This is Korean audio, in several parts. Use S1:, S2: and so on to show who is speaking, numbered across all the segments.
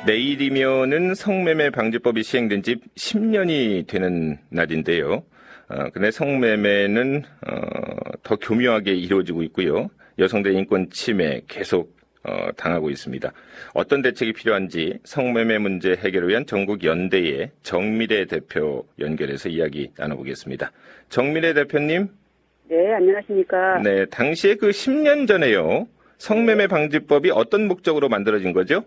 S1: 내일이면은 성매매 방지법이 시행된 지 10년이 되는 날인데요. 근데 성매매는 더 교묘하게 이루어지고 있고요. 여성들의 인권 침해 계속 당하고 있습니다. 어떤 대책이 필요한지 성매매 문제 해결을 위한 전국 연대의 정미래 대표 연결해서 이야기 나눠보겠습니다. 정미래 대표님.
S2: 네, 안녕하십니까.
S1: 네, 당시에 그 10년 전에요. 성매매 방지법이 어떤 목적으로 만들어진 거죠?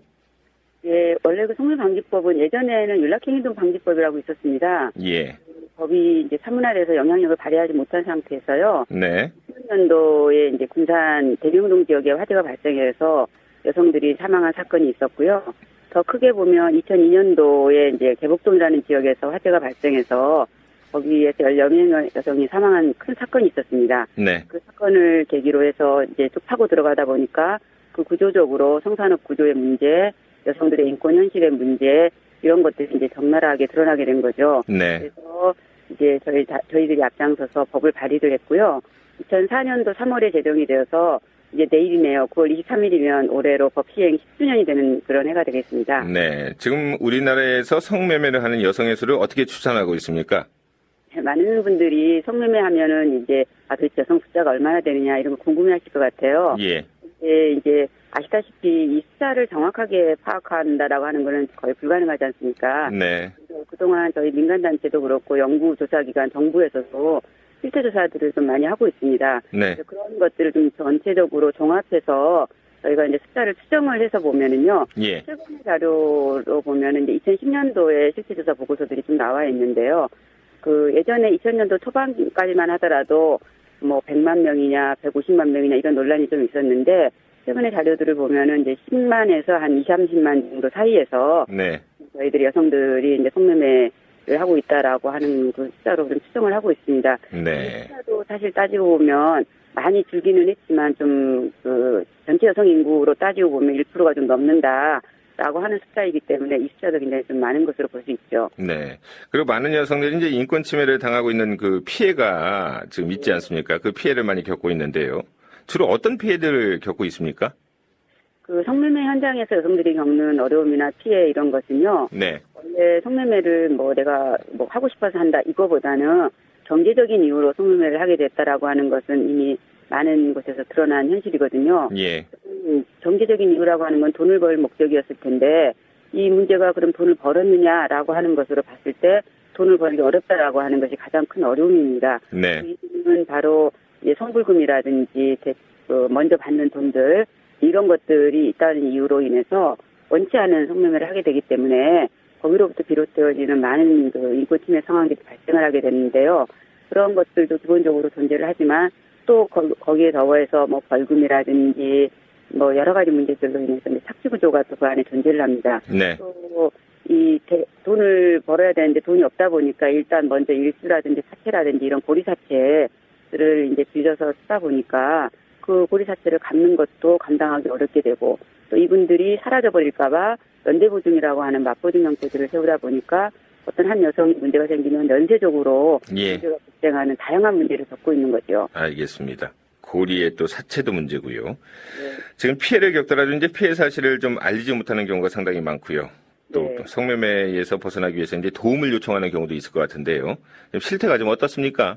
S2: 예, 원래 그 성매매 방지법은 예전에는 윤락행위등 방지법이라고 있었습니다.
S1: 예.
S2: 법이 이제 사문화돼서 영향력을 발휘하지 못한 상태에서요.
S1: 네.
S2: 2000년도에 이제 군산 대명동 지역에 화재가 발생해서 여성들이 사망한 사건이 있었고요. 더 크게 보면 2002년도에 이제 개복동이라는 지역에서 화재가 발생해서 거기에서 10명의 여성이 사망한 큰 사건이 있었습니다.
S1: 네.
S2: 그 사건을 계기로 해서 이제 쭉 파고 들어가다 보니까 그 구조적으로 성산업 구조의 문제, 여성들의 인권 현실의 문제, 이런 것들이 이제 적나라하게 드러나게 된 거죠.
S1: 네.
S2: 그래서 이제 저희들이 앞장서서 법을 발의를 했고요. 2004년도 3월에 제정이 되어서 이제 내일이네요. 9월 23일이면 올해로 법 시행 10주년이 되는 그런 해가 되겠습니다.
S1: 네. 지금 우리나라에서 성매매를 하는 여성의 수를 어떻게 추산하고 있습니까?
S2: 많은 분들이 성매매 하면은 이제 도대체 여성 숫자가 얼마나 되느냐 이런 거 궁금해 하실 것 같아요.
S1: 예.
S2: 이제 아시다시피 이 숫자를 정확하게 파악한다라고 하는 거는 거의 불가능하지 않습니까?
S1: 네.
S2: 그동안 저희 민간단체도 그렇고 연구조사기관 정부에서도 실태조사들을 좀 많이 하고 있습니다.
S1: 네.
S2: 그런 것들을 좀 전체적으로 종합해서 저희가 이제 숫자를 추정을 해서 보면은요.
S1: 예.
S2: 최근의 자료로 보면은 이제 2010년도에 실태조사 보고서들이 좀 나와 있는데요. 그 예전에 2000년도 초반까지만 하더라도 뭐 100만 명이냐 150만 명이냐 이런 논란이 좀 있었는데 최근의 자료들을 보면은 이제 10만에서 한 20, 30만 정도 사이에서
S1: 네.
S2: 저희들이 여성들이 이제 성매매를 하고 있다라고 하는 그 숫자로 좀 추정을 하고 있습니다.
S1: 네.
S2: 숫자도 사실 따지고 보면 많이 줄기는 했지만 좀 그 전체 여성 인구로 따지고 보면 1%가 좀 넘는다라고 하는 숫자이기 때문에 이 숫자도 굉장히 좀 많은 것으로 볼 수 있죠.
S1: 네. 그리고 많은 여성들이 이제 인권 침해를 당하고 있는 그 피해가 지금 있지 않습니까? 그 피해를 많이 겪고 있는데요. 주로 어떤 피해들을 겪고 있습니까?
S2: 그 성매매 현장에서 여성들이 겪는 어려움이나 피해 이런 것은요.
S1: 네.
S2: 원래 성매매를 뭐 내가 뭐 하고 싶어서 한다 이거보다는 경제적인 이유로 성매매를 하게 됐다라고 하는 것은 이미 많은 곳에서 드러난 현실이거든요.
S1: 예.
S2: 경제적인 이유라고 하는 건 돈을 벌 목적이었을 텐데 이 문제가 그럼 돈을 벌었느냐라고 하는 것으로 봤을 때 돈을 벌기 어렵다라고 하는 것이 가장 큰 어려움입니다.
S1: 네.
S2: 이는 바로 성불금이라든지 먼저 받는 돈들 이런 것들이 있다는 이유로 인해서 원치 않은 성매매를 하게 되기 때문에 거기로부터 비롯되어지는 많은 그 인권 침해 상황들이 발생을 하게 되는데요. 그런 것들도 기본적으로 존재를 하지만 또 거기에 더해서 뭐 벌금이라든지 뭐 여러 가지 문제들로 인해서 착취 구조가 또 그 안에 존재를 합니다.
S1: 네.
S2: 또 이 돈을 벌어야 되는데 돈이 없다 보니까 일단 먼저 일수라든지 사채라든지 이런 고리사채를 이제 빌려서 쓰다 보니까 그 고리사채를 갚는 것도 감당하기 어렵게 되고 또 이분들이 사라져버릴까봐 연대보증이라고 하는 맞보증 형태들을 세우다 보니까 어떤 한 여성이 문제가 생기면 연쇄적으로
S1: 예.
S2: 문제가 발생하는 다양한 문제를 겪고 있는 거죠.
S1: 알겠습니다. 고리의 또 사채도 문제고요.
S2: 네.
S1: 지금 피해를 겪더라도 이제 피해 사실을 좀 알리지 못하는 경우가 상당히 많고요. 또
S2: 네.
S1: 성매매에서 벗어나기 위해서 이제 도움을 요청하는 경우도 있을 것 같은데요. 실태가 좀 어떻습니까?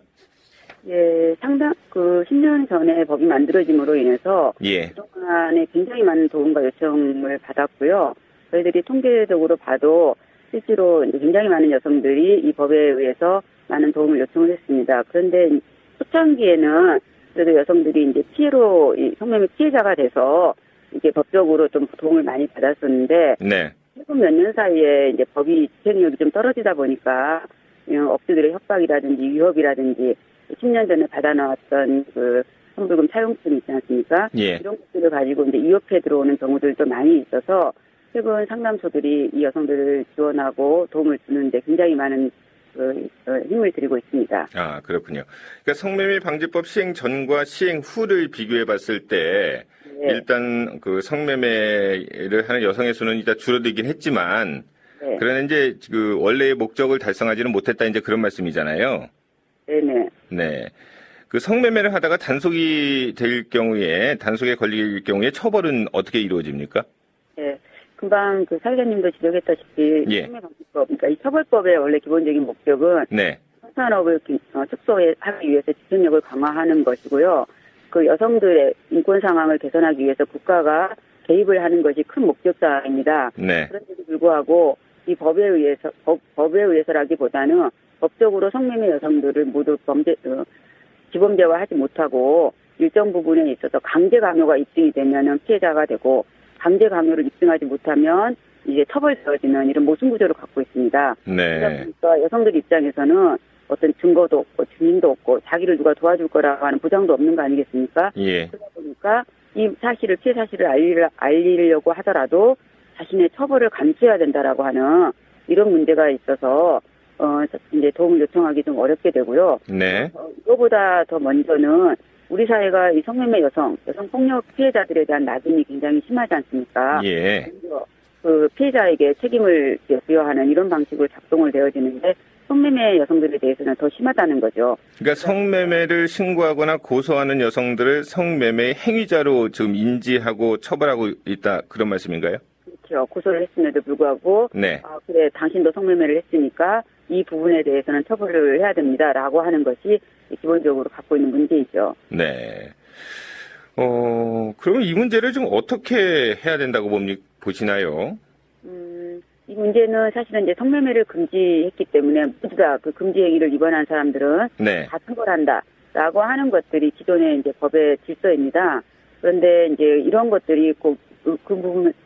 S2: 예, 상당, 10년 전에 법이 만들어짐으로 인해서.
S1: 예.
S2: 그동안에 굉장히 많은 도움과 요청을 받았고요. 저희들이 통계적으로 봐도 실제로 이제 굉장히 많은 여성들이 이 법에 의해서 많은 도움을 요청을 했습니다. 그런데 초창기에는 그래도 여성들이 이제 성매매 피해자가 돼서 이게 법적으로 좀 도움을 많이 받았었는데.
S1: 네.
S2: 최근 몇 년 사이에 이제 법이 집행력이 좀 떨어지다 보니까 업주들의 협박이라든지 위협이라든지 10년 전에 받아나왔던 그 성불금 차용증 있지 않습니까?
S1: 예.
S2: 이런 것들을 가지고 이제 위협해 들어오는 경우들도 많이 있어서 최근 상담소들이 이 여성들을 지원하고 도움을 주는데 굉장히 많은 힘을 들이고 있습니다.
S1: 아, 그렇군요. 그러니까 성매매 방지법 시행 전과 시행 후를 비교해 봤을 때
S2: 네.
S1: 일단 그 성매매를 하는 여성의 수는 일단 줄어들긴 했지만
S2: 네. 네.
S1: 그러나 이제 그 원래의 목적을 달성하지는 못했다 이제 그런 말씀이잖아요.
S2: 네네.
S1: 네. 그 성매매를 하다가 단속이 될 경우에, 단속에 걸릴 경우에 처벌은 어떻게 이루어집니까?
S2: 네. 금방 그 사회자님도 지적했다시피
S1: 예.
S2: 성매방지법, 그러니까 이 처벌법의 원래 기본적인 목적은
S1: 네.
S2: 성산업을 축소하기 위해서 집행력을 강화하는 것이고요. 그 여성들의 인권 상황을 개선하기 위해서 국가가 개입을 하는 것이 큰 목적사항입니다.
S1: 네.
S2: 그런데도 불구하고 이 법에 의해서라기보다는 법적으로 성매매 여성들을 모두 기범죄화하지 못하고 일정 부분에 있어서 강제 강요가 입증이 되면은 피해자가 되고 강제 강요를 입증하지 못하면 이제 처벌되어지는 이런 모순 구조를 갖고 있습니다. 그러다
S1: 네.
S2: 보니까 여성들 입장에서는 어떤 증거도 없고 증인도 없고 자기를 누가 도와줄 거라고 하는 보장도 없는 거 아니겠습니까?
S1: 예.
S2: 그러다 보니까 이 사실을 피해 사실을 알리려고 하더라도 자신의 처벌을 감수해야 된다라고 하는 이런 문제가 있어서 이제 도움을 요청하기 좀 어렵게 되고요.
S1: 네.
S2: 이거보다 더 먼저는 우리 사회가 이 성매매 여성 폭력 피해자들에 대한 낙인이 굉장히 심하지 않습니까?
S1: 예.
S2: 그래서 그 피해자에게 책임을 부여하는 이런 방식으로 작동을 되어지는데 성매매 여성들에 대해서는 더 심하다는 거죠.
S1: 그러니까 성매매를 신고하거나 고소하는 여성들을 성매매 행위자로 지금 인지하고 처벌하고 있다 그런 말씀인가요?
S2: 그렇죠. 고소를 했음에도 불구하고
S1: 네.
S2: 그래 당신도 성매매를 했으니까 이 부분에 대해서는 처벌을 해야 됩니다라고 하는 것이 기본적으로 갖고 있는 문제이죠.
S1: 네. 그러면 이 문제를 좀 어떻게 해야 된다고 보시나요?
S2: 이 문제는 사실은 이제 성매매를 금지했기 때문에 모두 다 그 금지 행위를 위반한 사람들은
S1: 네.
S2: 다 처벌한다라고 하는 것들이 기존의 이제 법의 질서입니다. 그런데 이제 이런 것들이 꼭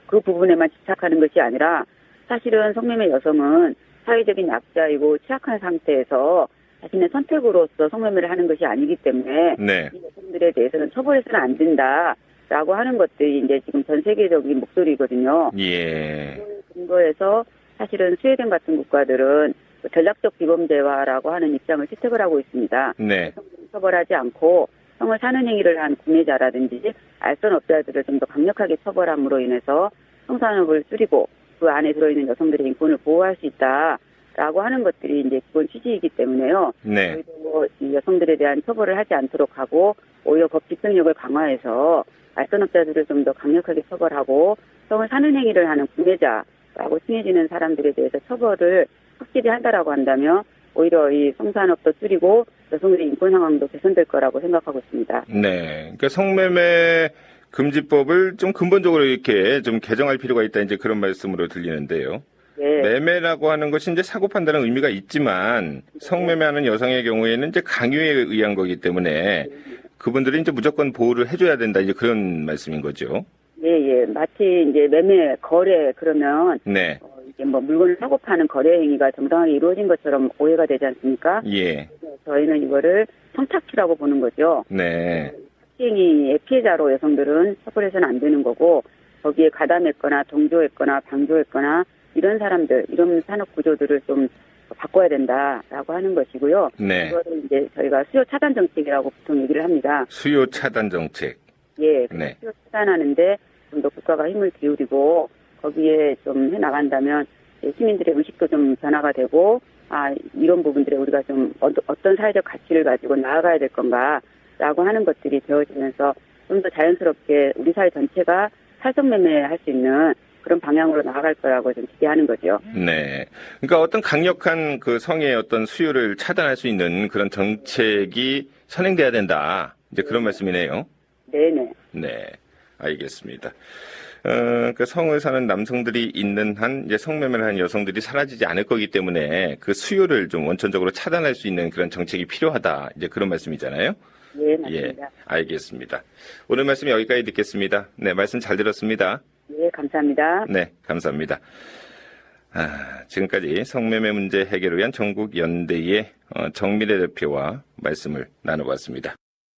S2: 그 부분에만 집착하는 것이 아니라 사실은 성매매 여성은 사회적인 약자이고 취약한 상태에서 자신의 선택으로서 성매매를 하는 것이 아니기 때문에
S1: 네.
S2: 이 여성들에 대해서는 처벌해서는 안 된다라고 하는 것들이 이제 지금 전 세계적인 목소리거든요.
S1: 예.
S2: 근거에서 사실은 스웨덴 같은 국가들은 전략적 비범죄화라고 하는 입장을 채택을 하고 있습니다.
S1: 네.
S2: 처벌하지 않고 성을 사는 행위를 한 구매자라든지 알선업자들을 좀 더 강력하게 처벌함으로 인해서 성산업을 줄이고 그 안에 들어있는 여성들의 인권을 보호할 수 있다라고 하는 것들이 이제 기본 취지이기 때문에요.
S1: 네.
S2: 저희도 이 여성들에 대한 처벌을 하지 않도록 하고 오히려 법 집행력을 강화해서 알선업자들을 좀 더 강력하게 처벌하고 성을 사는 행위를 하는 구매자라고 칭해지는 사람들에 대해서 처벌을 확실히 한다라고 한다면 오히려 이 성산업도 줄이고 여성들의 인권 상황도 개선될 거라고 생각하고 있습니다.
S1: 네. 그러니까 성매매 금지법을 좀 근본적으로 이렇게 좀 개정할 필요가 있다 이제 그런 말씀으로 들리는데요.
S2: 네.
S1: 매매라고 하는 것이 이제 사고 판단의 의미가 있지만 성매매하는 여성의 경우에는 이제 강요에 의한 거기 때문에 그분들이 이제 무조건 보호를 해줘야 된다 이제 그런 말씀인 거죠.
S2: 예. 마치 이제 매매 거래 그러면
S1: 네.
S2: 이게 뭐 물건을 사고 파는 거래 행위가 정당하게 이루어진 것처럼 오해가 되지 않습니까?
S1: 예.
S2: 그래서 저희는 이거를 성착취라고 보는 거죠.
S1: 네.
S2: 행위의 피해자로 여성들은 처벌해서는 안 되는 거고 거기에 가담했거나 동조했거나 방조했거나 이런 사람들, 이런 산업 구조들을 좀 바꿔야 된다라고 하는 것이고요.
S1: 네.
S2: 이거를 이제 저희가 수요 차단 정책이라고 보통 얘기를 합니다.
S1: 수요 차단 정책.
S2: 예,
S1: 네.
S2: 수요 차단하는데 좀 더 국가가 힘을 기울이고 거기에 좀 해 나간다면 시민들의 의식도 좀 변화가 되고 이런 부분들에 우리가 좀 어떤 사회적 가치를 가지고 나아가야 될 건가라고 하는 것들이 되어지면서 좀 더 자연스럽게 우리 사회 전체가 살성매매할 수 있는 그런 방향으로 나아갈 거라고 좀 기대하는 거죠.
S1: 네. 그러니까 어떤 강력한 그 성의 어떤 수요를 차단할 수 있는 그런 정책이 선행돼야 된다. 이제 그런 말씀이네요.
S2: 네네.
S1: 네. 알겠습니다. 그 성을 사는 남성들이 있는 한 이제 성매매를 하는 여성들이 사라지지 않을 거기 때문에 그 수요를 좀 원천적으로 차단할 수 있는 그런 정책이 필요하다. 이제 그런 말씀이잖아요.
S2: 예, 맞습니다.
S1: 예. 알겠습니다. 오늘 말씀 여기까지 듣겠습니다. 네, 말씀 잘 들었습니다.
S2: 예, 감사합니다.
S1: 네, 감사합니다. 지금까지 성매매 문제 해결을 위한 전국연대의 정미래 대표와 말씀을 나눠봤습니다.